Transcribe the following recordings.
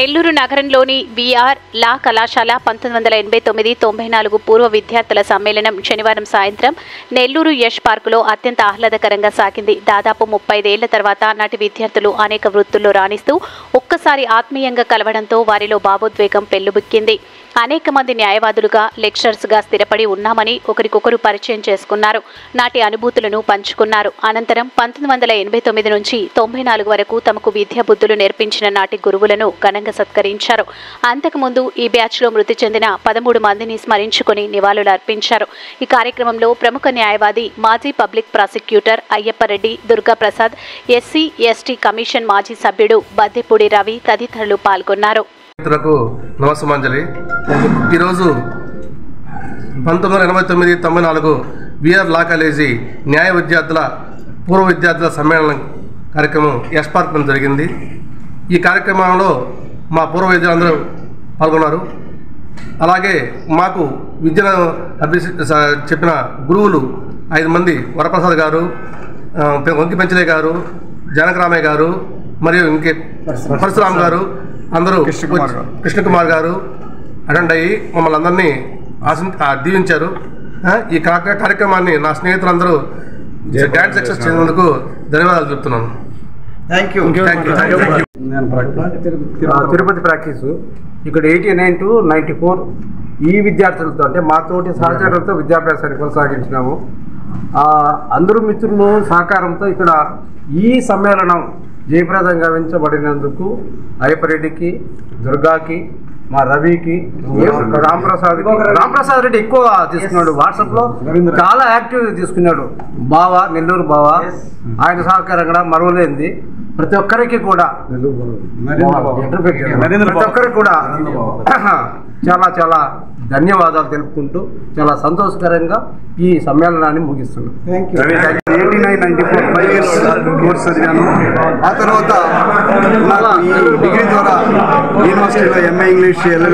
నెల్లూరు నగరంలోని విఆర్ లా కళాశాల 1989-94 పూర్వ విద్యార్థుల సమ్మేళనం శనివారం సాయంత్రం నెల్లూరు యష్ పార్కులో అత్యంత ఆహ్లాదకరంగా సాగింది. దాదాపు 35 ఏళ్ల తర్వాత నాటి విద్యార్థులు అనేక వృత్తుల్లో రాణిస్తూ ఒక్కసారి ఆత్మీయంగా కలవడంతో వారిలో భావోద్వేగం పెల్లుబిక్కింది. అనేక మంది న్యాయవాదులుగా లెక్చరర్స్గా స్థిరపడి ఉన్నామని ఒకరికొకరు పరిచయం చేసుకున్నారు. నాటి అనుభూతులను పంచుకున్నారు. అనంతరం 1989 నుంచి 94 వరకు తమకు విద్యాబుద్ధులు నేర్పించిన నాటి గురువులను ఘనంగా సత్కరించారు. అంతకుముందు ఈ బ్యాచ్లో మృతి చెందిన 13 మందిని స్మరించుకుని నివాళులు అర్పించారు. ఈ కార్యక్రమంలో ప్రముఖ న్యాయవాది మాజీ public prosecutor Ayyappa Reddy, Durgaprasad, SC ST commission మాజీ సభ్యుడు బద్దెపూడి రవి తదితరులు పాల్గొన్నారు. నమస్కారాంజలి. ఈరోజు 1989-94 విఆర్ లా కాలేజీ న్యాయ విద్యార్థుల పూర్వ విద్యార్థుల సమ్మేళనం కార్యక్రమం యష్ పార్క్ జరిగింది. ఈ కార్యక్రమంలో మా పూర్వ విద్యార్థులందరూ పాల్గొన్నారు. అలాగే మాకు విద్యను చెప్పిన గురువులు 5 మంది, వరప్రసాద్ గారు, వంకి పెంచలే గారు, జానకరామయ్య గారు, మరియు ఇంకే పరశురామ్ గారు, అందరూ కృష్ణకుమార్ గారు అటెండ్ అయ్యి మమ్మల్ని అందరినీ దీవించారు. ఈ కార్యక్రమాన్ని నా స్నేహితులందరూ డ్యాన్స్ సక్సెస్ చేసినందుకు ధన్యవాదాలు చెప్తున్నాను. తిరుపతి ప్రాక్టీసు ఇక్కడ 89 to 94 ఈ విద్యార్థులతో అంటే మాతోటి సహచరులతో విద్యాభ్యాసాన్ని కొనసాగించినాము. అందరూ మిత్రులు సహకారంతో ఇక్కడ ఈ సమ్మేళనం జయప్రదంగా గావించబడినందుకు అయ్యప్పరెడ్డికి, దుర్గాకి, మా రవికి, రాంప్రసాద్ రెడ్డి ఎక్కువ తీసుకున్నాడు. వాట్సాప్లో చాలా యాక్టివ్గా తీసుకున్నాడు. బావా, నెల్లూరు బావా, ఆయన సహకారం కూడా మరవలేంది. ప్రతి ఒక్కరికి కూడా చాలా చాలా ధన్యవాదాలు తెలుపుకుంటూ చాలా సంతోషకరంగా ఈ సమ్మేళనాన్ని ముగిస్తున్నాను. 89-94 years కోర్స్ చదివాను. ఆ తర్వాత ఈ డిగ్రీ ద్వారా యూనివర్సిటీలో ఎంఏ ఇంగ్లీష్ చేసి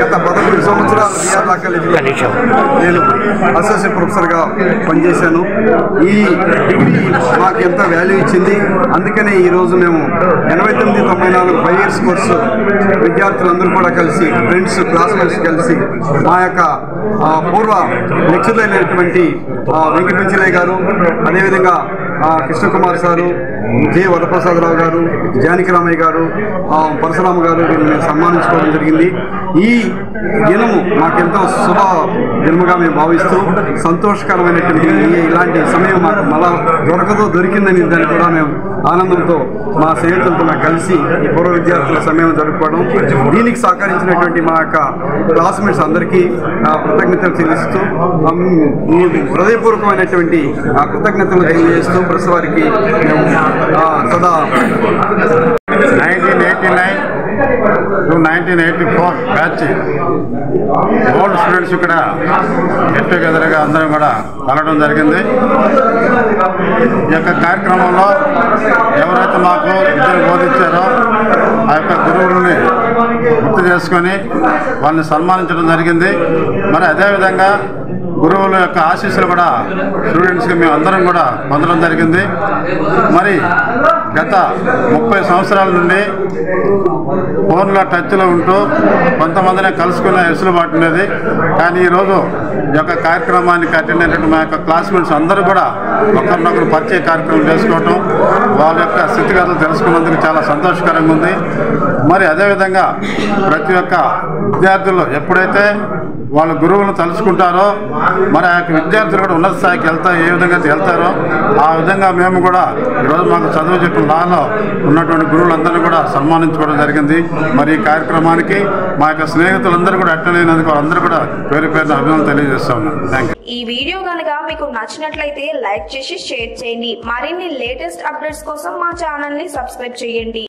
గత 13 సంవత్సరాలు విఆర్ లా కాలేజీలో నేను అసోసియేట్ ప్రొఫెసర్గా పనిచేశాను. ఈ డిగ్రీ మాకు ఎంత వాల్యూ ఇచ్చింది. అందుకనే ఈరోజు మేము 89-94 5 years కోర్సు విద్యార్థులందరూ కూడా కలిసి, ఫ్రెండ్స్, క్లాస్మేట్స్ కలిసి మా యొక్క పూర్వ లెక్చరర్ అయినటువంటి వెంకట పెంచలయ్య గారు, అదేవిధంగా కృష్ణకుమార్ సారు, జె వరప్రసాదరావు గారు, జానకిరామయ్య గారు, పరశురామ గారు వీళ్ళని సన్మానించుకోవడం జరిగింది. ఈ దినము మాకెంతో శుభ దినముగా మేము భావిస్తూ సంతోషకరమైనటువంటి ఇలాంటి సమయం మాకు మళ్ళా దొరికిందని దాన్ని కూడా మేము ఆనందంతో మా స్నేహితులతో మేము కలిసి ఈ పూర్వ విద్యార్థుల సమయం జరుపుకోవడం, దీనికి సహకరించినటువంటి మా యొక్క క్లాస్మేట్స్ అందరికీ కృతజ్ఞతలు చెల్లిస్తూ హృదయపూర్వకమైనటువంటి కృతజ్ఞతలు తెలియజేస్తూ ప్రెస్ వారికి మేము సదా 1989 to 1984 బ్యాచ్ ఓల్డ్ స్టూడెంట్స్ ఇక్కడ గెట్ టుగెదర్గా అందరం కూడా కలవడం జరిగింది. ఈ యొక్క కార్యక్రమంలో ఎవరైతే మాకు విద్యను బోధించారో ఆ యొక్క గురువులని గుర్తు చేసుకొని వాళ్ళని సన్మానించడం జరిగింది. మరి అదేవిధంగా గురువుల యొక్క ఆశీస్సులు కూడా స్టూడెంట్స్కి మేము అందరం కూడా పొందడం జరిగింది. మరి గత 30 సంవత్సరాల నుండి ఫోన్లో టచ్లో ఉంటూ కొంతమందినే కలుసుకునే వెసులుబాటు ఉండేది. కానీ ఈరోజు ఈ యొక్క కార్యక్రమానికి అటెండ్ అయినటువంటి మా యొక్క క్లాస్మేట్స్ అందరూ కూడా ఒకరినొకరు పరిచయ కార్యక్రమం చేసుకోవటం, వాళ్ళ యొక్క స్థితిగతులు తెలుసుకున్నందుకు చాలా సంతోషకరంగా ఉంది. మరి అదేవిధంగా ప్రతి ఒక్క విద్యార్థులు ఎప్పుడైతే వాళ్ళ గురువులను తలుచుకుంటారో మరి ఆ యొక్క విద్యార్థులు కూడా ఉన్నత స్థాయికి ఏ విధంగా వెళ్తారో ఆ విధంగా మేము కూడా ఈరోజు మాకు చదువు చెప్పిన లాలో ఉన్నటువంటి గురువులందరినీ కూడా సన్మానించుకోవడం జరిగింది. మరి ఈ కార్యక్రమానికి మా యొక్క స్నేహితులందరూ కూడా అటెండ్ అయినందుకు అందరూ కూడా పేరు పేరున అభినందనలు తెలియజేస్తా ఉన్నాను. Thank you. ఈ వీడియో కనుక మీకు నచ్చినట్లయితే లైక్ చేసి షేర్ చేయండి. మరిన్ని లేటెస్ట్ అప్డేట్స్ కోసం మా ఛానల్ ని సబ్స్క్రైబ్ చేయండి.